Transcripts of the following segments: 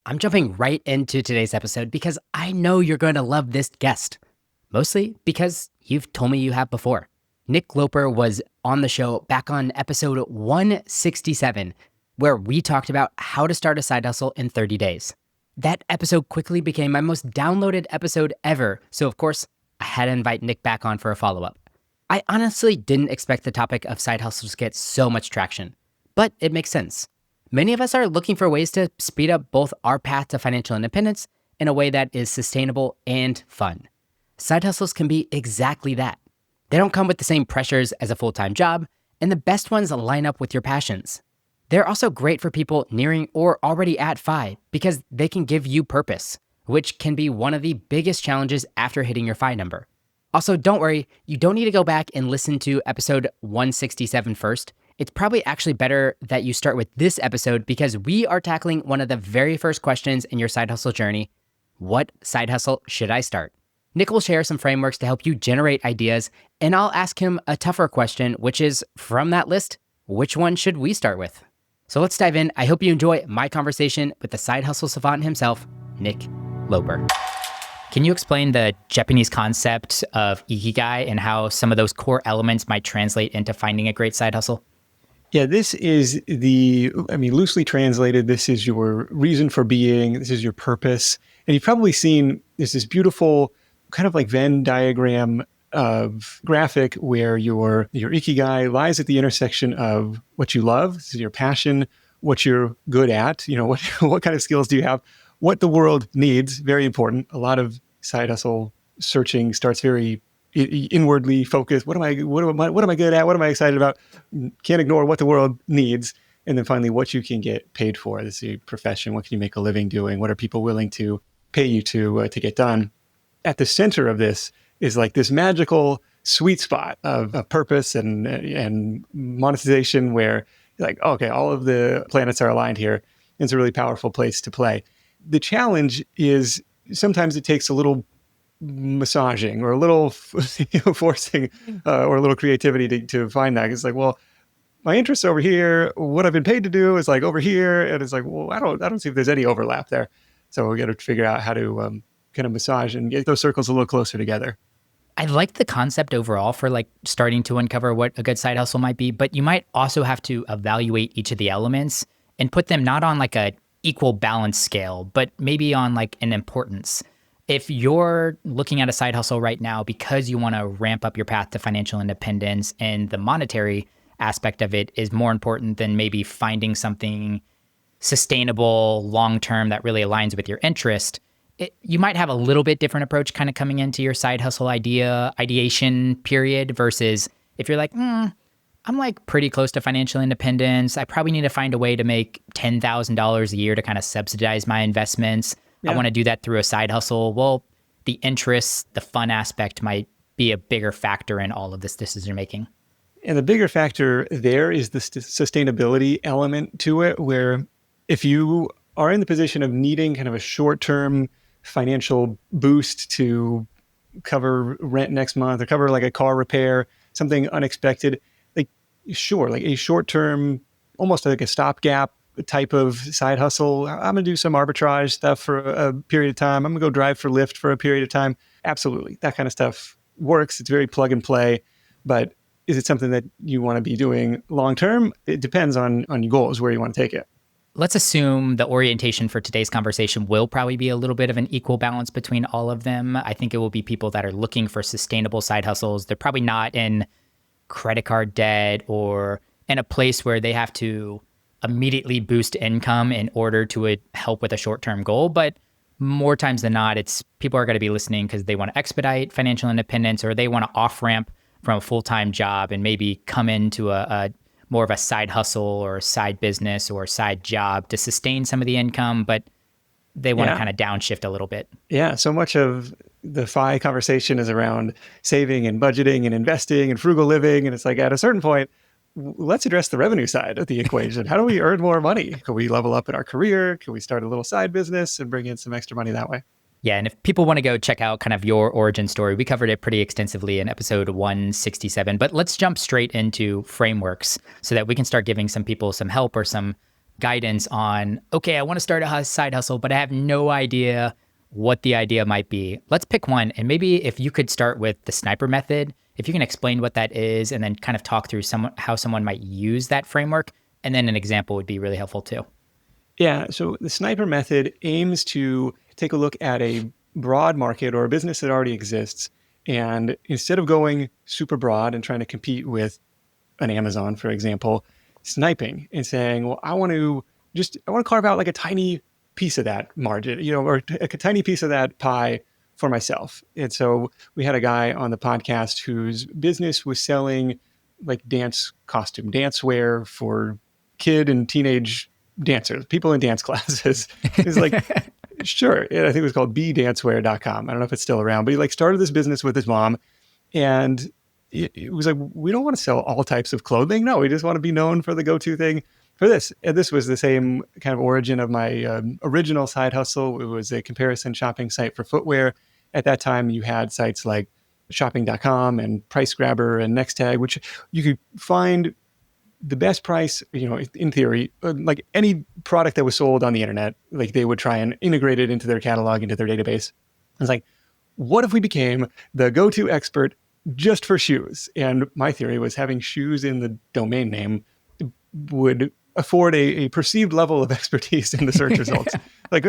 I'm jumping right into today's episode because I know you're going to love this guest, mostly because you've told me you have before. Nick Loper was on the show back on episode 167, where we talked about how to start a side hustle in 30 days. That episode quickly became my most downloaded episode ever, so of course, I had to invite Nick back on for a follow up. I honestly didn't expect the topic of side hustles to get so much traction, but it makes sense. Many of us are looking for ways to speed up both our path to financial independence in a way that is sustainable and fun. Side hustles can be exactly that. They don't come with the same pressures as a full-time job, and the best ones line up with your passions. They're also great for people nearing or already at FI because they can give you purpose, which can be one of the biggest challenges after hitting your FI number. Also, don't worry, you don't need to go back and listen to episode 167 first. It's probably actually better that you start with this episode because we are tackling one of the very first questions in your side hustle journey. What side hustle should I start? Nick will share some frameworks to help you generate ideas, and I'll ask him a tougher question, which is, from that list, which one should we start with? So let's dive in. I hope you enjoy my conversation with the side hustle savant himself, Nick Loper. Can you explain the Japanese concept of ikigai and how some of those core elements might translate into finding a great side hustle? Yeah, this is loosely translated, this is your reason for being, this is your purpose. And you've probably seen this beautiful kind of like Venn diagram of graphic where your ikigai lies at the intersection of what you love, this is your passion, what you're good at, what kind of skills do you have, what the world needs, very important. A lot of side hustle searching starts very inwardly focused. What am I good at? What am I excited about? Can't ignore what the world needs. And then finally, what you can get paid for. This is your profession. What can you make a living doing? What are people willing to pay you to get done? At the center of this is like this magical sweet spot of purpose and monetization where you're like, okay, all of the planets are aligned here. It's a really powerful place to play. The challenge is sometimes it takes a little massaging or a little forcing or a little creativity to find that. It's like, well, my interests over here, what I've been paid to do is like over here. And it's like, well, I don't see if there's any overlap there. So we got to figure out how to kind of massage and get those circles a little closer together. I like the concept overall for like starting to uncover what a good side hustle might be, but you might also have to evaluate each of the elements and put them not on like a equal balance scale, but maybe on like an importance. If you're looking at a side hustle right now because you want to ramp up your path to financial independence and the monetary aspect of it is more important than maybe finding something sustainable long-term that really aligns with your interest, you might have a little bit different approach kind of coming into your side hustle ideation period versus if you're like, I'm like pretty close to financial independence. I probably need to find a way to make $10,000 a year to kind of subsidize my investments. Yeah. I want to do that through a side hustle. Well, the interest, the fun aspect might be a bigger factor in all of this decision making. And the bigger factor there is the sustainability element to it, where if you are in the position of needing kind of a short-term financial boost to cover rent next month or cover like a car repair, something unexpected, like sure, like a short-term, almost like a stopgap type of side hustle. I'm going to do some arbitrage stuff for a period of time. I'm going to go drive for Lyft for a period of time. Absolutely. That kind of stuff works. It's very plug and play. But is it something that you want to be doing long term? It depends on your goals, where you want to take it. Let's assume the orientation for today's conversation will probably be a little bit of an equal balance between all of them. I think it will be people that are looking for sustainable side hustles. They're probably not in credit card debt or in a place where they have to immediately boost income in order to help with a short-term goal. But more times than not, it's people are going to be listening because they want to expedite financial independence or they want to off-ramp from a full-time job and maybe come into a more of a side hustle or a side business or a side job to sustain some of the income, but they want to kind of downshift a little bit. Yeah, so much of the FI conversation is around saving and budgeting and investing and frugal living. And it's like at a certain point, let's address the revenue side of the equation. How do we earn more money? Can we level up in our career? Can we start a little side business and bring in some extra money that way? Yeah, and if people want to go check out kind of your origin story, we covered it pretty extensively in episode 167. But let's jump straight into frameworks so that we can start giving some people some help or some guidance on, okay, I want to start a side hustle, but I have no idea what the idea might be. Let's pick one. And maybe if you could start with the sniper method, if you can explain what that is and then kind of talk through how someone might use that framework. And then an example would be really helpful too. Yeah. So the sniper method aims to take a look at a broad market or a business that already exists. And instead of going super broad and trying to compete with an Amazon, for example, sniping and saying, well, I want to carve out like a tiny piece of that margin, or a tiny piece of that pie for myself. And so we had a guy on the podcast whose business was selling like dance wear for kid and teenage dancers, people in dance classes. It's like, sure. I think it was called bdancewear.com. I don't know if it's still around, but he like started this business with his mom, and it was like, we don't want to sell all types of clothing. No, we just want to be known for the go-to thing for this. And this was the same kind of origin of my original side hustle. It was a comparison shopping site for footwear. At that time, you had sites like shopping.com and Price Grabber and Nextag, which you could find the best price, in theory, like any product that was sold on the internet, like they would try and integrate it into their catalog, into their database. It's like, what if we became the go-to expert just for shoes? And my theory was having shoes in the domain name would afford a perceived level of expertise in the search results. Like,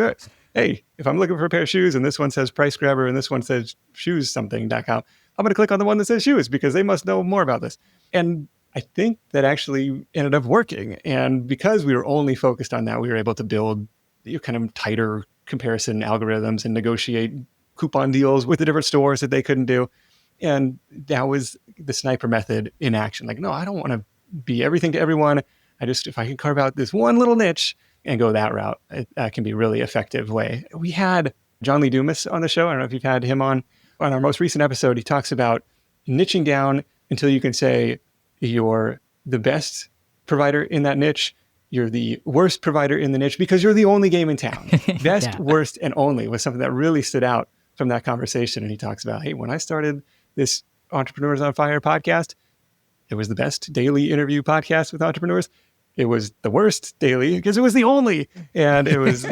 hey, if I'm looking for a pair of shoes and this one says Price Grabber and this one says shoessomething.com, I'm going to click on the one that says shoes because they must know more about this. And I think that actually ended up working. And because we were only focused on that, we were able to build kind of tighter comparison algorithms and negotiate coupon deals with the different stores that they couldn't do. And that was the sniper method in action. Like, no, I don't want to be everything to everyone. If I can carve out this one little niche and go that route, that can be a really effective way. We had John Lee Dumas on the show. I don't know if you've had him on our most recent episode. He talks about niching down until you can say you're the best provider in that niche. You're the worst provider in the niche because you're the only game in town. Best, yeah. Worst, and only was something that really stood out from that conversation. And he talks about, hey, when I started this Entrepreneurs on Fire podcast, it was the best daily interview podcast with entrepreneurs. It was the worst daily because it was the only. And it was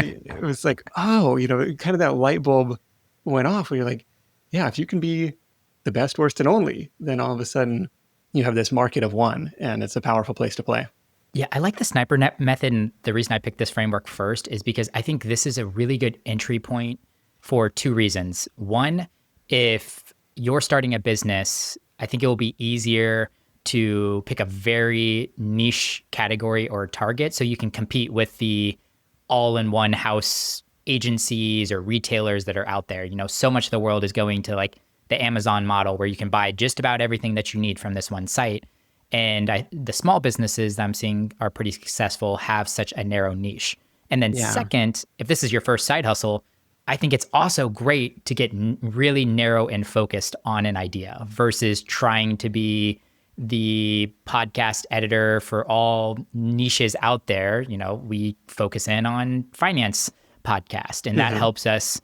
like, oh, kind of that light bulb went off where you're like, yeah, if you can be the best, worst, and only, then all of a sudden you have this market of one, and it's a powerful place to play. Yeah, I like the sniper net method. And the reason I picked this framework first is because I think this is a really good entry point for two reasons. One, if you're starting a business, I think it will be easier to pick a very niche category or target so you can compete with the all-in-one house agencies or retailers that are out there. So much of the world is going to like the Amazon model where you can buy just about everything that you need from this one site. And the small businesses that I'm seeing are pretty successful have such a narrow niche. And then second, if this is your first side hustle, I think it's also great to get really narrow and focused on an idea versus trying to be the podcast editor for all niches out there. We focus in on finance podcast, and that helps us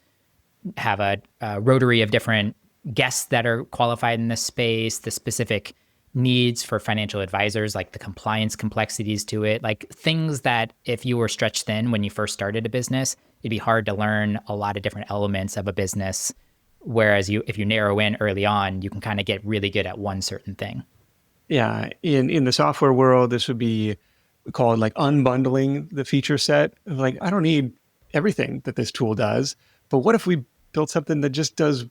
have a rotary of different guests that are qualified in this space, the specific needs for financial advisors, like the compliance complexities to it, like things that if you were stretched thin when you first started a business, it'd be hard to learn a lot of different elements of a business. Whereas if you narrow in early on, you can kind of get really good at one certain thing. Yeah. In the software world, this would be called like unbundling the feature set. Like, I don't need everything that this tool does, but what if we built something that just does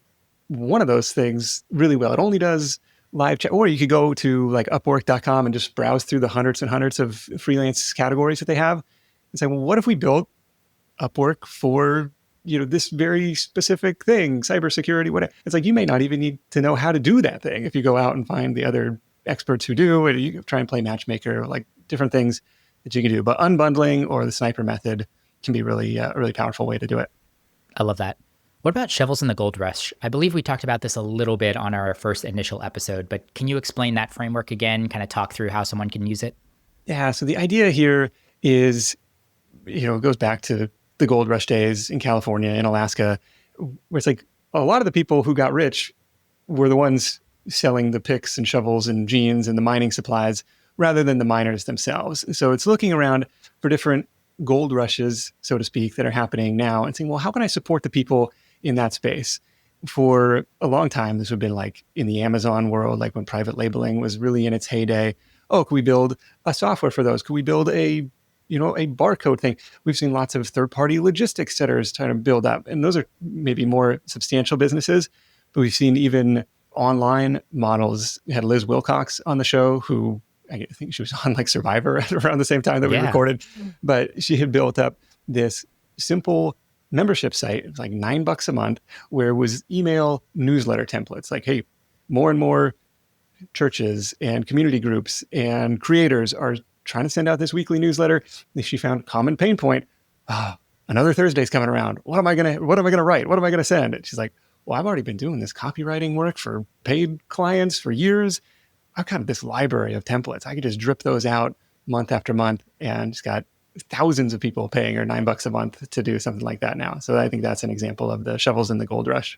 one of those things really well? It only does live chat, or you could go to like upwork.com and just browse through the hundreds and hundreds of freelance categories that they have and say, well, what if we built Upwork for, this very specific thing, cybersecurity, whatever. It's like, you may not even need to know how to do that thing if you go out and find the other experts who do, or you try and play matchmaker, like different things that you can do. But unbundling or the sniper method can be really a really powerful way to do it. I love that. What about shovels in the gold rush? I believe we talked about this a little bit on our first initial episode, but can you explain that framework again, kind of talk through how someone can use it? Yeah, so the idea here is, it goes back to the gold rush days in California and Alaska, where it's like a lot of the people who got rich were the ones selling the picks and shovels and jeans and the mining supplies rather than the miners themselves. So it's looking around for different gold rushes, so to speak, that are happening now and saying, well, how can I support the people in that space? For a long time, this would have been like in the Amazon world, like when private labeling was really in its heyday. Oh, could we build a software for those? Could we build a barcode thing? We've seen lots of third-party logistics centers trying to build up, and those are maybe more substantial businesses. But we've seen even online models. We had Liz Wilcox on the show, who I think she was on like Survivor around the same time that we recorded, but she had built up this simple membership site. It was like $9 a month, where it was email newsletter templates. Like, hey, more and more churches and community groups and creators are trying to send out this weekly newsletter. She found common pain point. Another Thursday's coming around. What am I gonna write? What am I gonna send? And she's like, well, I've already been doing this copywriting work for paid clients for years. I've got this library of templates. I could just drip those out month after month, and just got thousands of people paying her $9 a month to do something like that now. So I think that's an example of the shovels in the gold rush.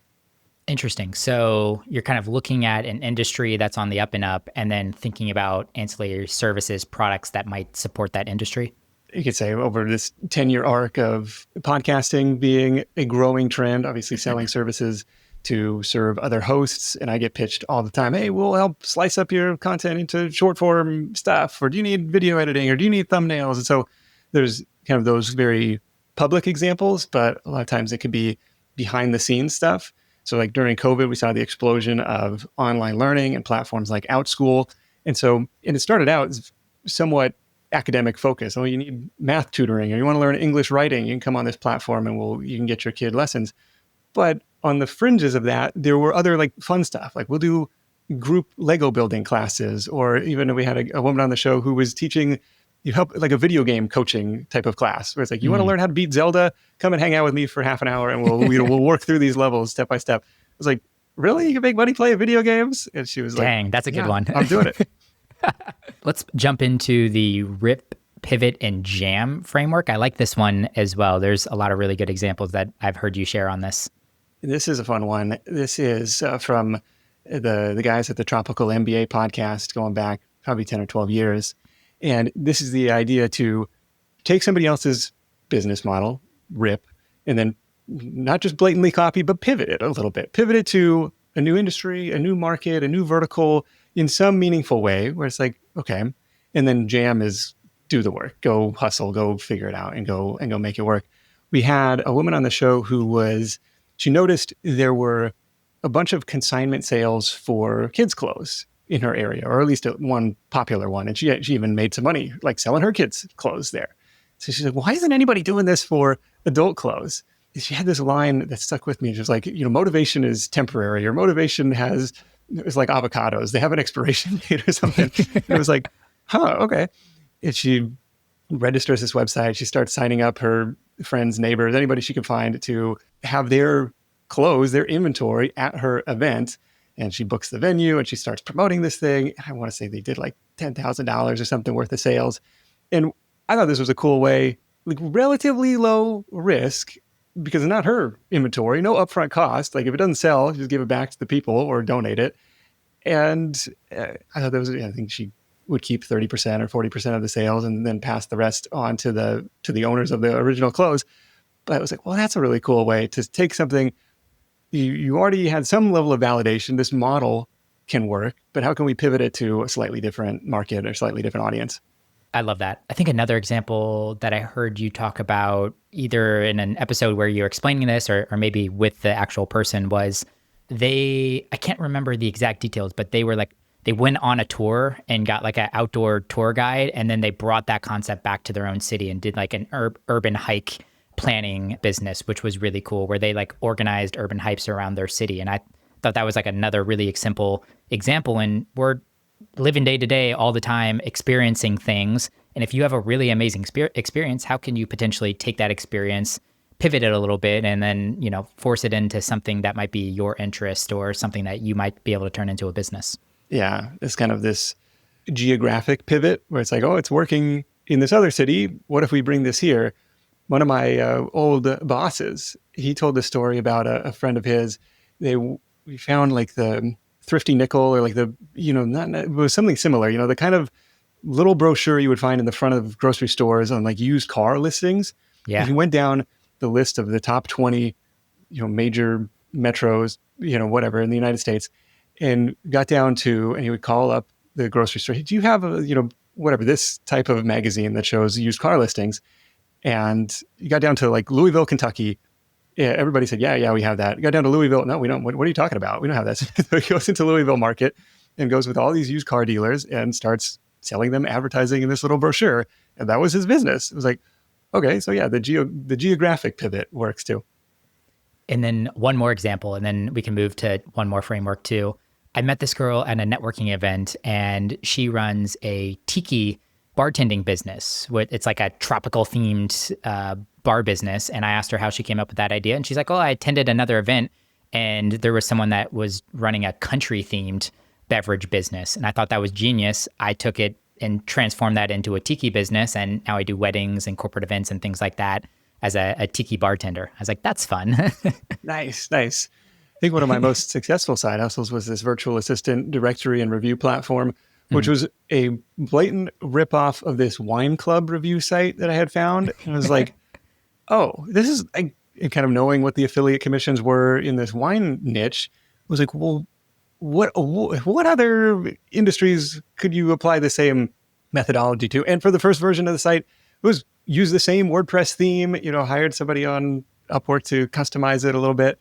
Interesting. So you're kind of looking at an industry that's on the up and up, and then thinking about ancillary services, products that might support that industry. You could say over this 10-year arc of podcasting being a growing trend, obviously selling services to serve other hosts. And I get pitched all the time, hey, we'll help slice up your content into short form stuff, or do you need video editing, or do you need thumbnails? And so there's kind of those very public examples, but a lot of times it could be behind the scenes stuff. So like during COVID, we saw the explosion of online learning and platforms like OutSchool. And it started out as somewhat academic focus. Oh, you need math tutoring, or you want to learn English writing, you can come on this platform and you can get your kid lessons. But on the fringes of that, there were other like fun stuff. Like we'll do group Lego building classes, or even we had a woman on the show who was teaching you help like a video game coaching type of class, where it's like, you want to learn how to beat Zelda? Come and hang out with me for half an hour, and we'll work through these levels step by step. I was like, really? You can make money playing video games? And she was Dang, that's a good one. I'm doing it. Let's jump into the RIP, Pivot, and Jam framework. I like this one as well. There's a lot of really good examples that I've heard you share on this. This is a fun one. This is from the guys at the Tropical MBA podcast, going back probably 10 or 12 years. And this is the idea to take somebody else's business model, RIP, and then not just blatantly copy, but pivot it a little bit. Pivot it to a new industry, a new market, a new vertical in some meaningful way, where it's like, okay. And then Jam is do the work, go hustle, go figure it out, and go make it work. We had a woman on the show she noticed there were a bunch of consignment sales for kids' clothes in her area, or at least one popular one. And she even made some money, like selling her kids' clothes there. So she's like, why isn't anybody doing this for adult clothes? And she had this line that stuck with me. She was like, motivation is temporary, or motivation it's like avocados. They have an expiration date or something. And it was like, okay. And she registers this website. She starts signing up her friends, neighbors, anybody she can find to have their clothes, their inventory at her event. And she books the venue and she starts promoting this thing. And I want to say they did like $10,000 or something worth of sales. And I thought this was a cool way, like relatively low risk, because it's not her inventory, no upfront cost. Like if it doesn't sell, just give it back to the people or donate it. And I thought I think she would keep 30% or 40% of the sales and then pass the rest on to the owners of the original clothes. But I was like, well, that's a really cool way to take something. You already had some level of validation. This model can work, but how can we pivot it to a slightly different market or slightly different audience? I love that. I think another example that I heard you talk about either in an episode where you're explaining this or maybe with the actual person was I can't remember the exact details, but they went on a tour and got like an outdoor tour guide. And then they brought that concept back to their own city and did like an urban hike planning business, which was really cool, where they like organized urban hikes around their city. And I thought that was like another really simple example. And we're living day to day all the time, experiencing things. And if you have a really amazing experience, how can you potentially take that experience, pivot it a little bit, and then, force it into something that might be your interest or something that you might be able to turn into a business? Yeah, it's kind of this geographic pivot where it's like, oh, it's working in this other city. What if we bring this here? One of my old bosses, he told this story about a friend of his. We found like the thrifty nickel, or like the, it was something similar, the kind of little brochure you would find in the front of grocery stores on like used car listings. If Yeah. you went down the list of the top 20, major metros, whatever in the United States, and got down to, and he would call up the grocery store. Do you have whatever, this type of magazine that shows used car listings? And you got down to like Louisville, Kentucky. Yeah, everybody said, yeah, we have that. Got down to Louisville. No, we don't. What are you talking about? We don't have that. So he goes into Louisville market and goes with all these used car dealers and starts selling them advertising in this little brochure. And that was his business. It was like, okay, so yeah, the geographic pivot works too. And then one more example, and then we can move to one more framework too. I met this girl at a networking event, and she runs a tiki bartending business. It's like a tropical themed bar business. And I asked her how she came up with that idea. And she's like, oh, I attended another event, and there was someone that was running a country themed beverage business. And I thought that was genius. I took it and transformed that into a tiki business. And now I do weddings and corporate events and things like that as a tiki bartender. I was like, that's fun. Nice. I think one of my most successful side hustles was this virtual assistant directory and review platform, which was a blatant ripoff of this wine club review site that I had found. And I was like, oh, this is, and kind of knowing what the affiliate commissions were in this wine niche, was like, well, what other industries could you apply the same methodology to? And for the first version of the site, it was use the same WordPress theme, hired somebody on Upwork to customize it a little bit.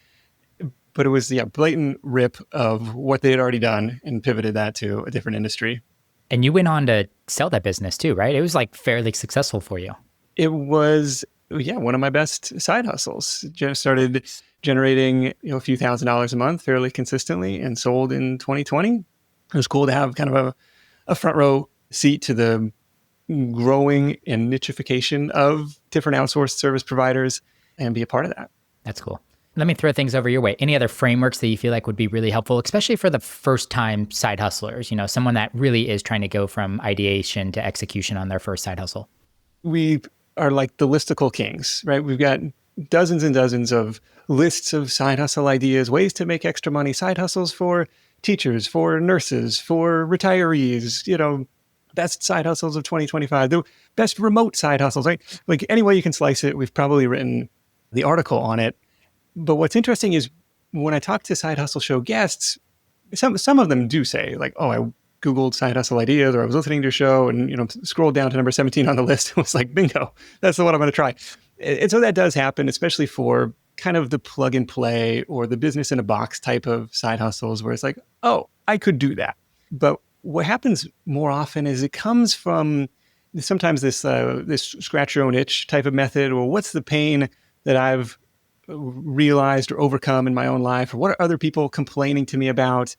But it was, blatant rip of what they had already done and pivoted that to a different industry. And you went on to sell that business too, right? It was like fairly successful for you. It was, one of my best side hustles. Just started generating, a few $1,000s a month fairly consistently, and sold in 2020. It was cool to have kind of a front row seat to the growing and nichification of different outsourced service providers and be a part of that. That's cool. Let me throw things over your way. Any other frameworks that you feel like would be really helpful, especially for the first time side hustlers, someone that really is trying to go from ideation to execution on their first side hustle? We are like the listicle kings, right? We've got dozens and dozens of lists of side hustle ideas, ways to make extra money, side hustles for teachers, for nurses, for retirees, best side hustles of 2025, the best remote side hustles, right? Like any way you can slice it, we've probably written the article on it. But what's interesting is when I talk to Side Hustle Show guests, some of them do say like, oh, I Googled side hustle ideas, or I was listening to your show and, scrolled down to number 17 on the list and was like, bingo, that's the one I'm going to try. And so that does happen, especially for kind of the plug and play or the business in a box type of side hustles where it's like, oh, I could do that. But what happens more often is it comes from sometimes this scratch your own itch type of method, or what's the pain that I've realized or overcome in my own life, or what are other people complaining to me about?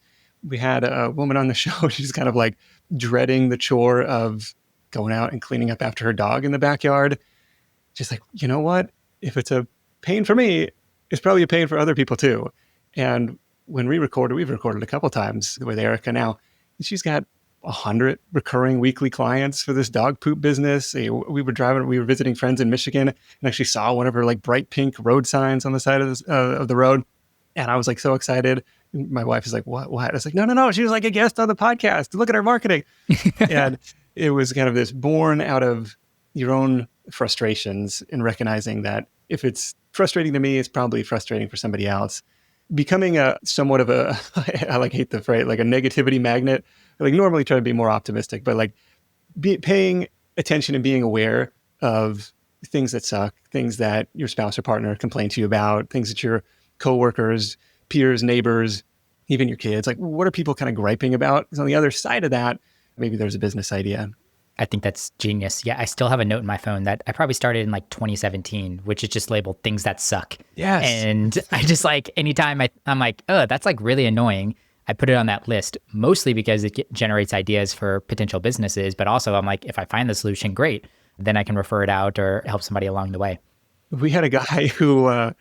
We had a woman on the show. She's kind of like dreading the chore of going out and cleaning up after her dog in the backyard. Just like, you know what? If it's a pain for me, it's probably a pain for other people too. And when we've recorded a couple times with Erica now, she's got 100 recurring weekly clients for this dog poop business. We were visiting friends in Michigan and actually saw one of her like bright pink road signs on the side of the road. And I was like so excited. My wife is like, what? I was like, no. She was like a guest on the podcast. Look at our marketing. And it was kind of this born out of your own frustrations and recognizing that if it's frustrating to me, it's probably frustrating for somebody else. Becoming somewhat of a, I hate the phrase, like a negativity magnet. I normally try to be more optimistic, but paying attention and being aware of things that suck, things that your spouse or partner complain to you about, things that your coworkers, peers, neighbors, even your kids, like what are people kind of griping about? Because on the other side of that, maybe there's a business idea. I think that's genius. Yeah, I still have a note in my phone that I probably started in 2017, which is just labeled things that suck. Yes. And I just anytime I'm like, oh, that's really annoying. I put it on that list, mostly because it generates ideas for potential businesses. But also I'm like, if I find the solution, great. Then I can refer it out or help somebody along the way. We had a guy who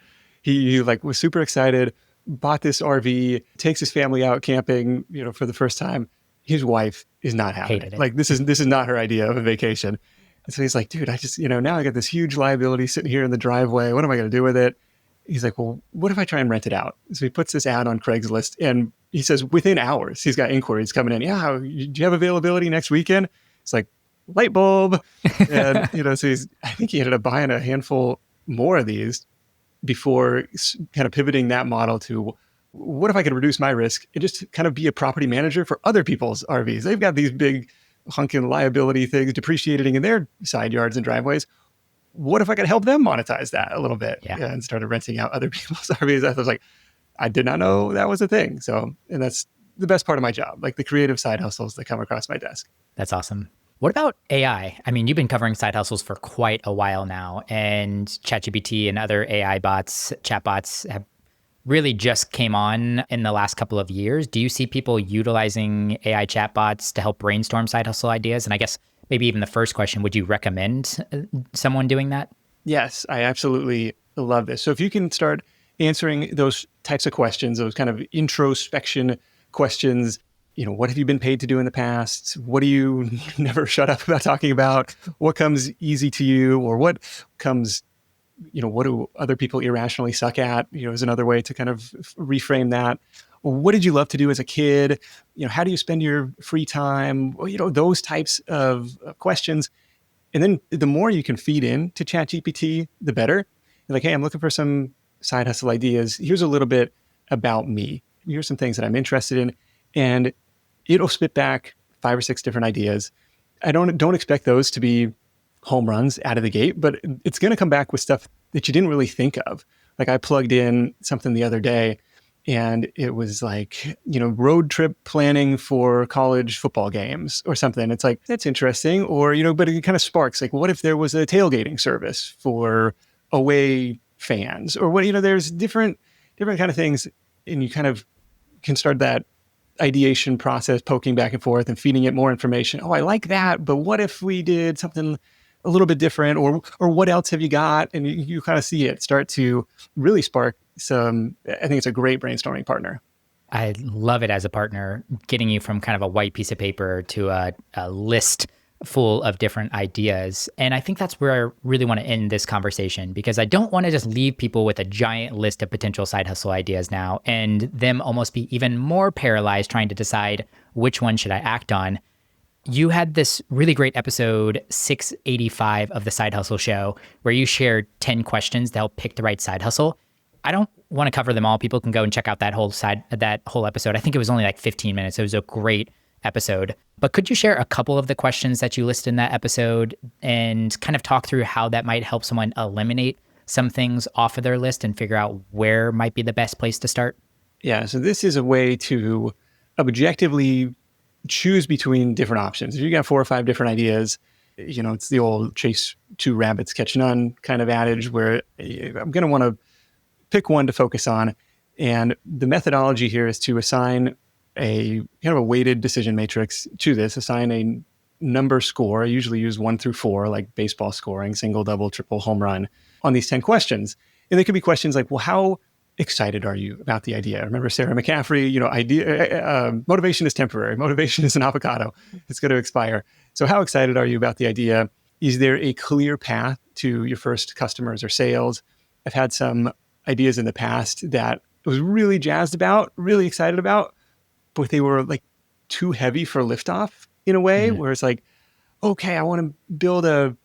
he was super excited, bought this RV, takes his family out camping, for the first time. His wife is not having it. This is not her idea of a vacation. And so he's like, dude, I just, now I got this huge liability sitting here in the driveway. What am I going to do with it? He's like, well, what if I try and rent it out? So he puts this ad on Craigslist, and he says within hours, he's got inquiries coming in. Yeah, do you have availability next weekend? It's like light bulb. And, so I think he ended up buying a handful more of these before kind of pivoting that model to what if I could reduce my risk and just kind of be a property manager for other people's RVs? They've got these big hunking liability things depreciating in their side yards and driveways. What if I could help them monetize that a little bit? Yeah. And started renting out other people's RVs. I was like, I did not know that was a thing. So, and that's the best part of my job, like the creative side hustles that come across my desk. That's awesome. What about AI? I mean, you've been covering side hustles for quite a while now, and ChatGPT and other AI bots, chatbots have really just came on in the last couple of years. Do you see people utilizing AI chatbots to help brainstorm side hustle ideas? And I guess maybe even the first question, would you recommend someone doing that? Yes, I absolutely love this. So if you can start answering those types of questions, those kind of introspection questions, what have you been paid to do in the past? What do you never shut up about talking about? What comes easy to you? Or what comes, what do other people irrationally suck at? Is another way to kind of reframe that. What did you love to do as a kid? How do you spend your free time? Those types of questions. And then the more you can feed in to ChatGPT, the better. Like, hey, I'm looking for some side hustle ideas. Here's a little bit about me. Here's some things that I'm interested in. And it'll spit back 5 or 6 different ideas. I don't expect those to be home runs out of the gate, but it's going to come back with stuff that you didn't really think of. Like I plugged in something the other day and it was like, road trip planning for college football games or something. It's like, that's interesting. Or, but it kind of sparks like, what if there was a tailgating service for away fans or what, there's different kind of things. And you kind of can start that ideation process, poking back and forth and feeding it more information. Oh, I like that. But what if we did something a little bit different or what else have you got? And you kind of see it start to really spark some, I think it's a great brainstorming partner. I love it as a partner, getting you from kind of a white piece of paper to a list full of different ideas. And I think that's where I really want to end this conversation because I don't want to just leave people with a giant list of potential side hustle ideas now and them almost be even more paralyzed trying to decide which one should I act on. You had this really great episode 685 of the Side Hustle Show where you shared 10 questions to help pick the right side hustle. I don't want to cover them all. People can go and check out that whole episode. I think it was only like 15 minutes. It was a great episode. But could you share a couple of the questions that you listed in that episode and kind of talk through how that might help someone eliminate some things off of their list and figure out where might be the best place to start? Yeah, so this is a way to objectively choose between different options. If you got 4 or 5 different ideas, it's the old chase 2 rabbits, catch none kind of adage where I'm going to want to pick one to focus on. And the methodology here is to assign a kind of a weighted decision matrix to this, assign a number score. I usually use 1 through 4, like baseball scoring, single, double, triple, home run on these 10 questions. And they could be questions like, well, how excited are you about the idea? Remember Sarah McCaffrey, motivation is temporary. Motivation is an avocado. It's going to expire. So how excited are you about the idea? Is there a clear path to your first customers or sales? I've had some ideas in the past that I was really jazzed about, really excited about, but they were like too heavy for liftoff in a way where it's like, okay, I want to build a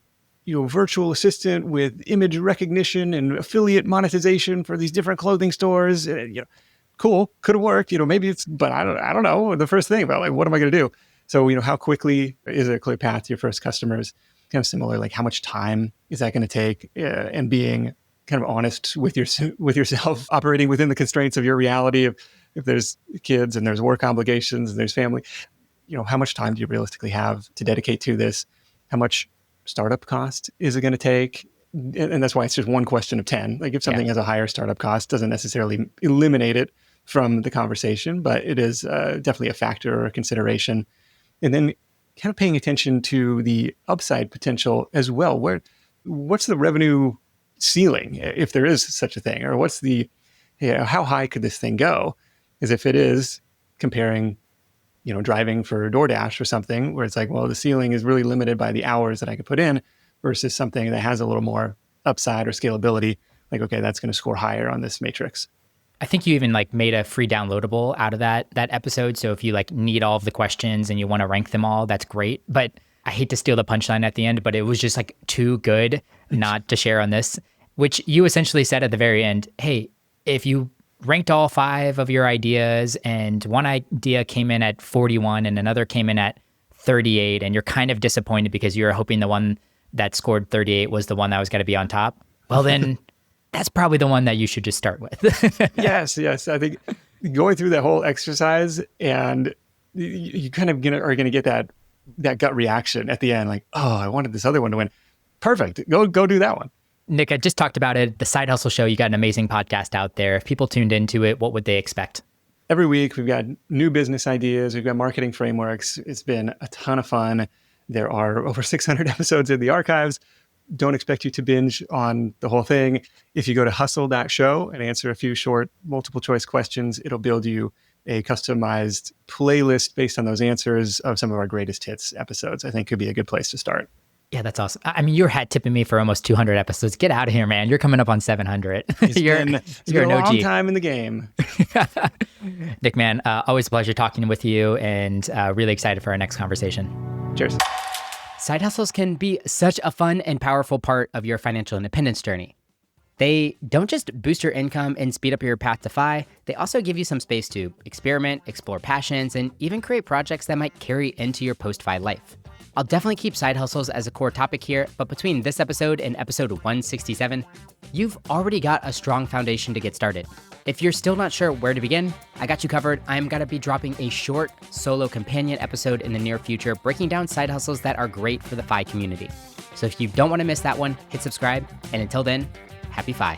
virtual assistant with image recognition and affiliate monetization for these different clothing stores. Cool, could have worked. Maybe it's, but I don't know. The first thing about like, what am I going to do? So how quickly is there a clear path to your first customers? Kind of similar, like how much time is that going to take? And being kind of honest with yourself, operating within the constraints of your reality. If there's kids and there's work obligations and there's family, how much time do you realistically have to dedicate to this? How much startup cost is it going to take? And that's why it's just one question of 10. Like if something has a higher startup cost, doesn't necessarily eliminate it from the conversation, but it is definitely a factor or a consideration. And then kind of paying attention to the upside potential as well. What's the revenue ceiling, if there is such a thing, or what's the, how high could this thing go? As if it is comparing, driving for DoorDash or something where it's like, well, the ceiling is really limited by the hours that I could put in versus something that has a little more upside or scalability. Like, okay, that's going to score higher on this matrix. I think you even like made a free downloadable out of that episode. So if you like need all of the questions and you want to rank them all, that's great. But I hate to steal the punchline at the end, but it was just like too good not to share on this, which you essentially said at the very end, hey, if you ranked all 5 of your ideas and one idea came in at 41 and another came in at 38, and you're kind of disappointed because you were hoping the one that scored 38 was the one that was going to be on top, well, then that's probably the one that you should just start with. Yes. I think going through that whole exercise, and you kind of are going to get that gut reaction at the end, like, oh, I wanted this other one to win. Perfect. Go do that one. Nick, I just talked about it. The Side Hustle Show, you got an amazing podcast out there. If people tuned into it, what would they expect? Every week, we've got new business ideas. We've got marketing frameworks. It's been a ton of fun. There are over 600 episodes in the archives. Don't expect you to binge on the whole thing. If you go to hustle.show and answer a few short multiple choice questions, it'll build you a customized playlist based on those answers of some of our greatest hits episodes. I think could be a good place to start. Yeah, that's awesome. I mean, you're hat tipping me for almost 200 episodes. Get out of here, man. You're coming up on 700. It's you're been an a OG. long time in the game. Nick, man, always a pleasure talking with you, and really excited for our next conversation. Cheers. Side hustles can be such a fun and powerful part of your financial independence journey. They don't just boost your income and speed up your path to FI, they also give you some space to experiment, explore passions, and even create projects that might carry into your post-FI life. I'll definitely keep side hustles as a core topic here, but between this episode and episode 167, you've already got a strong foundation to get started. If you're still not sure where to begin, I got you covered. I'm going to be dropping a short solo companion episode in the near future, breaking down side hustles that are great for the FI community. So if you don't want to miss that one, hit subscribe, and until then, happy FI.